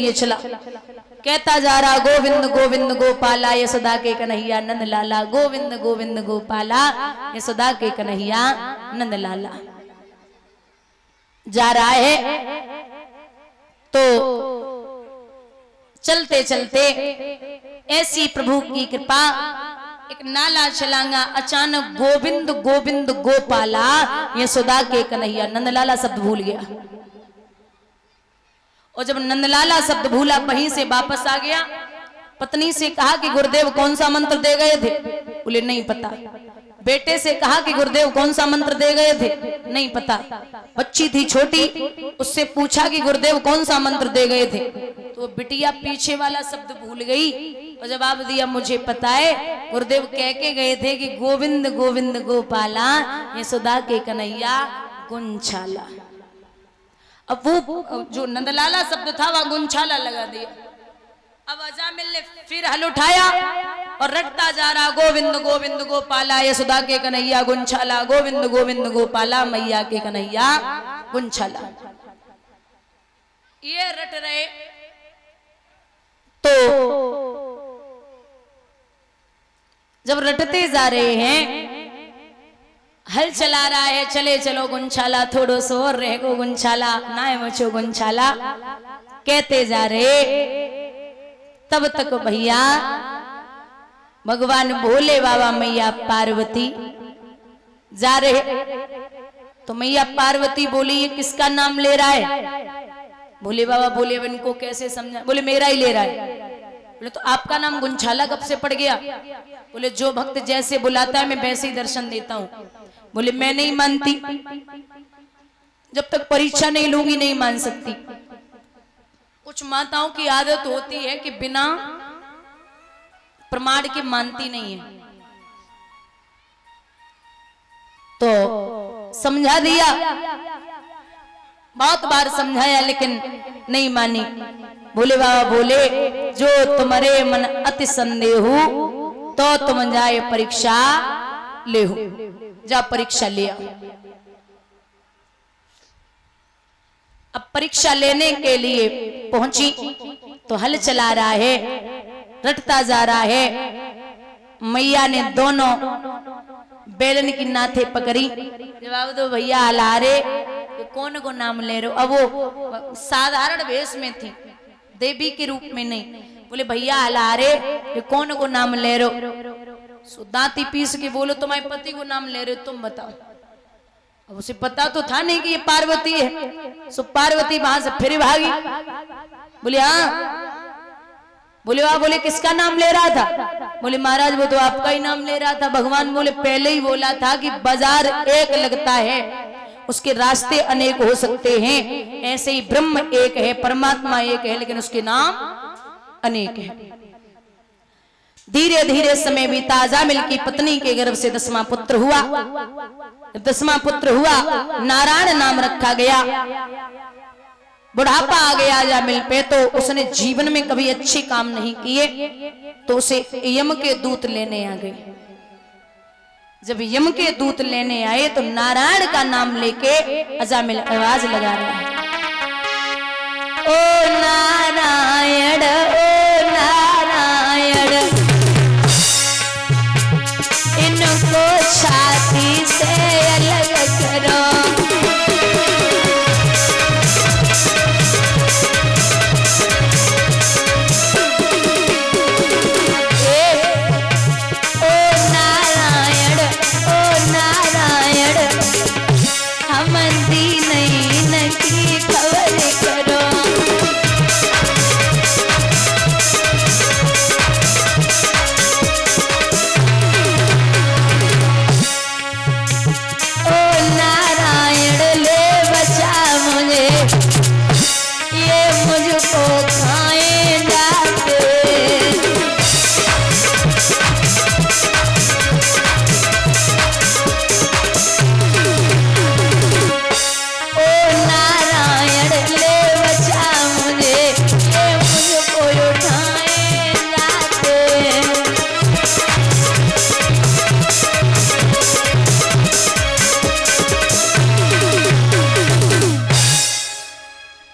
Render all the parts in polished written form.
ये चला, कहता जा रहा गोविंद गोविंद गोपाला यशोदा के कन्हैया नंद लाला, गोविंद गोविंद गोपाला यशोदा के कन्हैया नंद लाला। जा रहा है तो चलते चलते ऐसी प्रभु की कृपा, एक नाला चलांगा, अचानक गोविंद गोविंद गोपाला यशोदा के कन्हैया, नंदलाला शब्द भूल गया। और जब नंदलाला शब्द भूला, वहीं से वापस आ गया, पत्नी से कहा कि गुरुदेव कौन सा मंत्र दे गए थे? बोले नहीं पता। बेटे से कहा कि गुरुदेव कौन सा मंत्र दे गए थे? नहीं पता। बच्ची थी छोटी, उससे पूछा कि गुरुदेव कौन सा मंत्र दे गए थे? तो बिटिया पीछे वाला शब्द भूल गई और जवाब दिया मुझे पता है, गुरुदेव कह के गए थे कि गोविंद गोविंद गोपाला यशोदा के कन्हैया गुंछाला। अब वो जो नंदलाला शब्द था वह गुंछाला लगा दिया। अब अजामिल ने फिर हल उठाया और रटता जा रहा, गोविंद गोविंद गोपाला यशोदा के कन्हैया गुंछाला, गोविंद गोविंद गोपाला मैया के कन्हैया गुंछाला। ये रट रहे तो जब रटते जा रहे हैं, हल चला रहा है, चले चलो गुंछाला, थोड़ो सो और रह गो गुंछाला, नाय मचो गुंछाला कहते जा रहे। तब तक भैया भगवान भोले बाबा मैया पार्वती जा रहे, तो मैया पार्वती बोली ये किसका नाम ले रहा है? भोले बाबा बोले अब इनको कैसे समझा? बोले मेरा ही ले रहा है। बोले तो आपका नाम गुंछाला कब से पड़ गया? बोले जो भक्त जैसे बुलाता है मैं वैसे ही दर्शन देता हूँ। बोले मैं नहीं मानती, जब तक परीक्षा नहीं लूंगी नहीं मान सकती। कुछ माताओं की आदत होती है कि बिना प्रमाण के मानती नहीं है, तो समझा दिया, बहुत बार समझाया लेकिन नहीं मानी। भोले बाबा बोले जो तुम्हारे मन अति संदेह तो तुम जाए परीक्षा ले हो, जा परीक्षा लिया। अब परीक्षा लेने के लिए पहुंची तो हल चला रहा है, रटता जा रहा है। मैया ने दोनों बेलन की नाथे पकड़ी, जवाब दो भैया हलारे, कौन को नाम ले रहे हो? अब वो साधारण वेश में थी, देवी के रूप में नहीं। बोले भैया हलारे, ये कौन को नाम ले रहे हो? दांती पीस के बोलो तुम्हारे पति को नाम ले रहे हो, तुम बताओ। अब उसे पता तो था नहीं कि ये पार्वती है। सो पार्वती वहां से फिर भागी। बोले हाँ। बोले वाह, बोले किसका नाम ले रहा था? बोले महाराज वो तो आपका ही नाम ले रहा था। भगवान बोले पहले ही बोला था कि बाजार एक लगता है, उसके रास्ते अनेक हो सकते हैं, ऐसे ही ब्रह्म एक है, परमात्मा एक है, लेकिन उसके नाम अनेक है। धीरे धीरे समय बीता, अजामिल की पत्नी के गर्भ से 10वां पुत्र हुआ। जब 10वां पुत्र हुआ, नारायण नाम रखा गया। बुढ़ापा आ गया अजामिल पे, तो उसने जीवन में कभी अच्छे काम नहीं किए, तो उसे यम के दूत लेने आ गए। जब यम के दूत लेने आए तो नारायण का नाम लेके अजामिल आवाज लगा रहा है, ओ नारायण ओ नारायण, इनको छाती से अलग करो।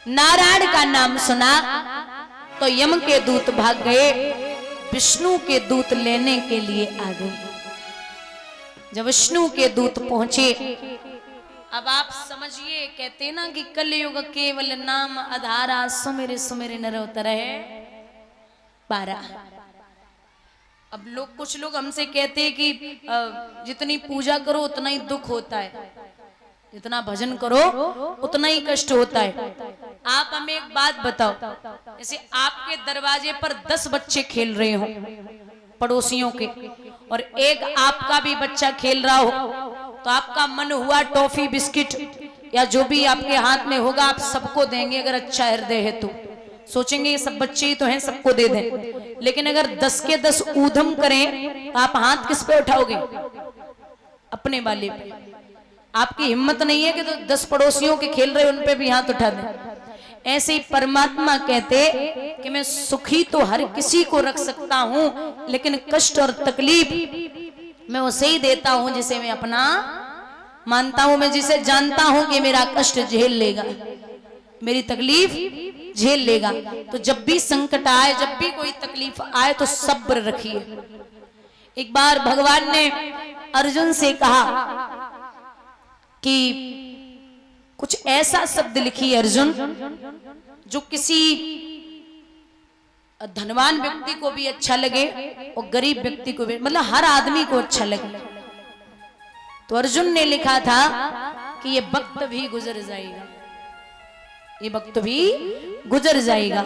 नारायण का नाम सुना तो यम के दूत भाग गए, विष्णु के दूत लेने के लिए आ गए। जब विष्णु के दूत पहुंचे, अब आप समझिए, कहते ना कि कलयुग केवल नाम आधारा, सुमिर सुमिर नर उतरहि पारा। अब लोग, कुछ लोग हमसे कहते हैं कि जितनी पूजा करो उतना ही दुख होता है, जितना भजन करो उतना ही कष्ट होता है। आप हमें एक बात बताओ, जैसे आपके दरवाजे पर 10 बच्चे खेल रहे हो पड़ोसियों के, और एक आपका भी बच्चा खेल रहा हो, तो आपका मन हुआ टॉफी बिस्किट या जो भी आपके हाथ में होगा आप सबको देंगे। अगर अच्छा हृदय है तो सोचेंगे ये सब बच्चे ही तो हैं, सबको दे दें। लेकिन अगर 10 के 10 ऊधम करें तो आप हाथ किस पे उठाओगे? अपने वाले पे। आपकी हिम्मत नहीं है कि तो 10 पड़ोसियों के खेल रहे उन पे भी हाथ उठा दें। ऐसे ही परमात्मा कहते कि मैं सुखी तो हर किसी को रख सकता हूं, लेकिन कष्ट और तकलीफ मैं उसे ही देता हूं जिसे मैं अपना मानता हूं, मैं जिसे जानता हूं कि मेरा कष्ट झेल लेगा, मेरी तकलीफ झेल लेगा। तो जब भी संकट आए, जब भी कोई तकलीफ आए तो सब्र रखिए। एक बार भगवान ने अर्जुन से कहा कि कुछ ऐसा शब्द लिखिए अर्जुन जो किसी धनवान व्यक्ति को भी अच्छा लगे और गरीब व्यक्ति को भी, मतलब हर आदमी को अच्छा लगे। तो अर्जुन ने लिखा था कि ये वक्त भी गुजर जाएगा, ये वक्त भी गुजर जाएगा।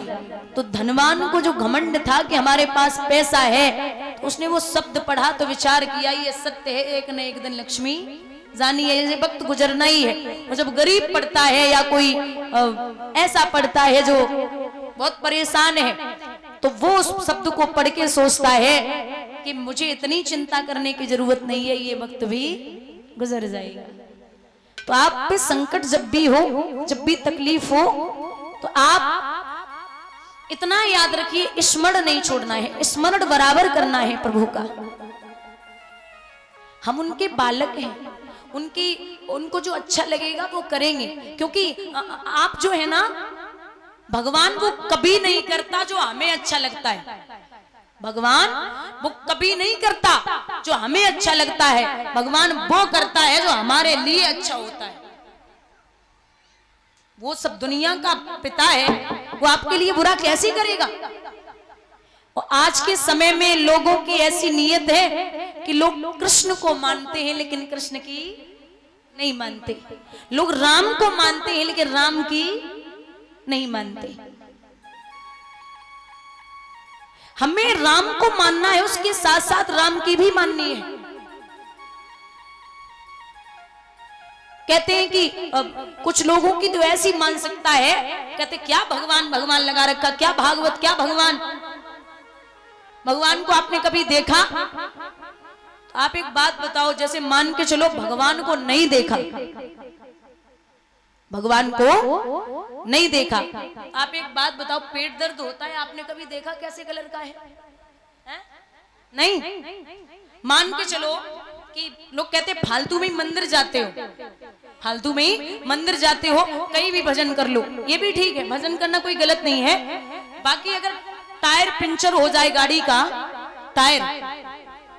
तो धनवान को जो घमंड था कि हमारे पास पैसा है, तो उसने वो शब्द पढ़ा तो विचार किया ये सत्य है, एक न एक दिन लक्ष्मी जानी है, ये वक्त गुजरना ही है। और जब गरीब पढ़ता है या कोई ऐसा पढ़ता है जो बहुत परेशान है, तो वो उस शब्द को पढ़ के सोचता है कि मुझे इतनी चिंता करने की जरूरत नहीं है, ये वक्त भी गुजर जाएगा। तो आप पे संकट जब भी हो, जब भी तकलीफ हो, तो आप इतना याद रखिए, स्मरण नहीं छोड़ना है, स्मरण बराबर करना है प्रभु का। हम उनके बालक हैं, उनको जो अच्छा लगेगा वो करेंगे। क्योंकि आप जो है ना, भगवान वो कभी नहीं करता जो हमें अच्छा लगता है, भगवान वो कभी नहीं करता जो हमें अच्छा लगता है, भगवान वो करता है जो हमारे लिए अच्छा होता है। वो सब दुनिया का पिता है, वो आपके लिए बुरा कैसे करेगा? और आज के समय में लोगों की ऐसी नीयत है कि लोग कृष्ण को मानते हैं लेकिन कृष्ण की नहीं मानते, लोग राम को मानते हैं लेकिन राम की नहीं मानते। हमें राम को मानना है, उसके साथ साथ राम की भी माननी है। कहते हैं कि कुछ लोगों की तो ऐसी मानसिकता है, कहते क्या भगवान भगवान लगा रखा, क्या भागवत, क्या भगवान। भगवान को आपने कभी देखा? तो आप एक बात बताओ, जैसे मान के चलो भगवान को नहीं देखा, भगवान को नहीं देखा, आप एक बात बताओ, पेट दर्द होता है, आपने कभी देखा कैसे कलर का है? नहीं। मान के चलो कि लोग कहते फालतू में मंदिर जाते हो, फालतू में मंदिर जाते हो, कहीं भी भजन कर लो, ये भी ठीक है, भजन करना कोई गलत नहीं है। बाकी अगर टायर पंचर हो जाए गाड़ी का टायर,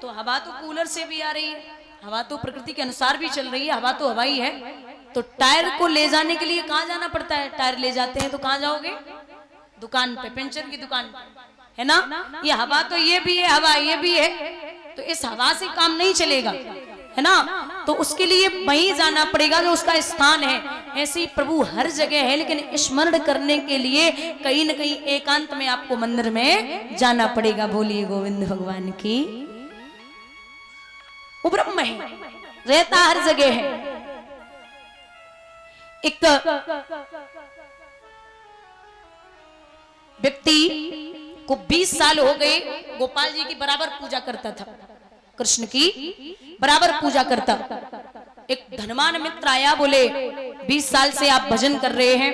तो हवा तो कूलर से भी आ रही है, हवा तो प्रकृति के अनुसार भी चल रही है, हवा तो हवा ही है। तो टायर को ले जाने के लिए कहाँ जाना पड़ता है? टायर ले जाते हैं तो कहाँ जाओगे? दुकान पे, पंचर की दुकान है ना। ये हवा तो ये भी है, हवा ये भी है, तो इस हवा से काम नहीं चलेगा, है ना। तो उसके लिए वहीं जाना पड़ेगा जो उसका स्थान है। ऐसे ही प्रभु हर जगह है, लेकिन स्मरण करने के लिए कहीं न कहीं एकांत में आपको मंदिर में जाना पड़ेगा। बोलिए गोविंद भगवान की। वो ब्रह्म है, रहता हर जगह है। एक व्यक्ति को 20 साल हो गए, गोपाल जी की बराबर पूजा करता था, कृष्ण की बराबर पूजा करता। एक धनवान मित्र आया, बोले 20 साल से आप भजन कर रहे हैं,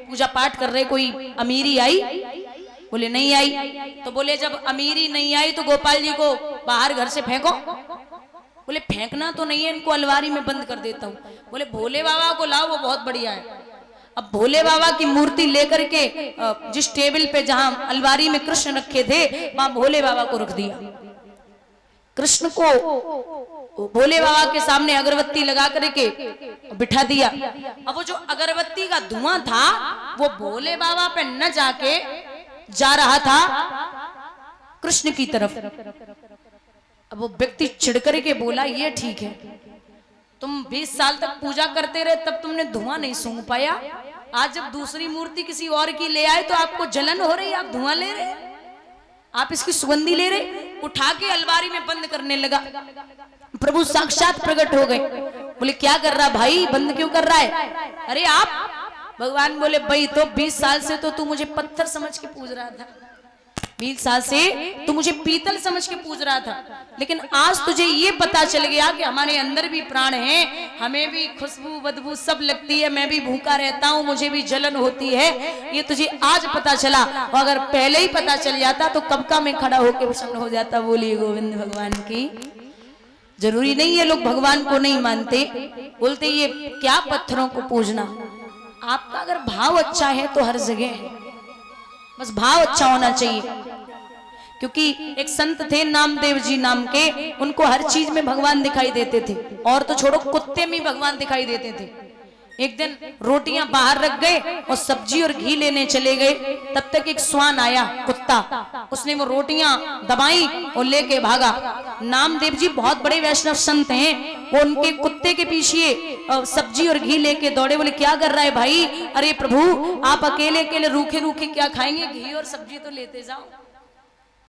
पूजा पाठ कर रहे, कोई अमीरी आई? बोले नहीं आई। तो बोले जब अमीरी नहीं आई तो गोपाल जी को बाहर घर से फेंको। बोले फेंकना तो नहीं है, इनको अलमारी में बंद कर देता हूँ। बोले भोले बाबा को लाओ, वो बहुत बढ़िया है। अब भोले बाबा की मूर्ति लेकर के जिस टेबल पे जहां अलमारी में कृष्ण रखे थे वहां भोले बाबा को रख दिया। कृष्ण को भोले बाबा के सामने अगरबत्ती लगा करके बिठा दिया। अब वो जो अगरबत्ती का धुआं था वो भोले बाबा पे न जाके जा रहा था कृष्ण की तरफ। अब वो व्यक्ति चिढ़ करके बोला, ये ठीक है, तुम 20 साल तक पूजा करते रहे तब तुमने धुआं नहीं सूंघ पाया, आज जब दूसरी मूर्ति किसी और की ले आए तो आपको जलन हो रही, आप धुआं ले रहे, आप इसकी सुगंधी ले रहे। उठा के अलमारी में बंद करने लगा। प्रभु साक्षात प्रकट हो गए। बोले क्या कर रहा भाई, बंद क्यों कर रहा है? अरे आप, भगवान बोले भाई तो 20 साल से तो तू मुझे पत्थर समझ के पूज रहा था, 20 साल से तू मुझे पीतल समझ के पूज रहा था, लेकिन आज तुझे ये पता चल गया कि हमारे अंदर भी प्राण है, हमें भी खुशबू बदबू सब लगती है, मैं भी भूखा रहता हूँ, मुझे भी जलन होती है, ये तुझे आज पता चला। और अगर पहले ही पता चल जाता तो कब का मैं खड़ा होकर प्रसन्न हो जाता। बोलिए गोविंद भगवान की। जरूरी नहीं है लोग भगवान को नहीं मानते, बोलते ये क्या पत्थरों को पूजना। आपका अगर भाव अच्छा है तो हर जगह है, बस भाव अच्छा होना चाहिए। क्योंकि एक संत थे नामदेव जी नाम के, उनको हर चीज में भगवान दिखाई देते थे, और तो छोड़ो कुत्ते में भगवान दिखाई देते थे। एक दिन रोटियां बाहर रख गए और सब्जी और घी लेने चले गए, तब तक एक श्वान आया कुत्ता, उसने वो रोटियां दबाई और लेके भागा। नामदेव जी बहुत बड़े वैष्णव संत हैं, वो उनके कुत्ते के पीछे सब्जी और घी लेके दौड़े। बोले क्या कर रहा है भाई? अरे प्रभु आप अकेले अकेले रूखे रूखे क्या खाएंगे, घी और सब्जी तो लेते जाओ।